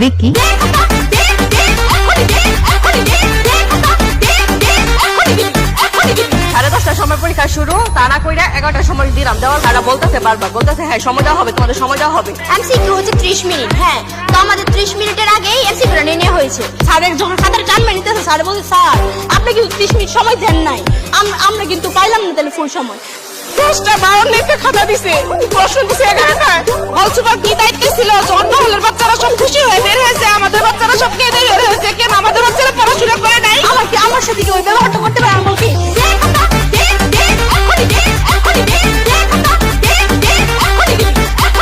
দেখি। সাড়ে 10টার সময় পরীক্ষা শুরু, তা না কইরা 11টার সময় দিলাম। দেওয়ার তারা বলতেছে বারবার, বলতেছে হ্যাঁ সময় দেওয়া হবে, তোমাদের সময় দেওয়া হবে। এমসিকিউ হচ্ছে 30 মিনিট। হ্যাঁ, তো আমাদের 30 মিনিটের আগেই এমসিকিউটা নিয়ে হয়েছে। স্যারের যখন খাতার টান মেরে নিতেছে, স্যার বলছে স্যার আপনি কিন্তু 30 মিনিট সময় দেন নাই, আমরা কিন্তু পাইলাম না তাহলে ফুল সময়। 10টা 52 খাতা দিছে, প্রশ্ন দিছে 11টা। বলছো বা কি দায়িত্ব ছিল? অন্য হলের বাচ্চারা সব খুশি হয়ে বের হয়েছে, আমাদের বাচ্চারা সব কেঁদে বের হয়েছে। কেন আমাদের বাচ্চারা পড়াশোনা করে নাই? আমার সাথে কি ওই ব্যবহারটা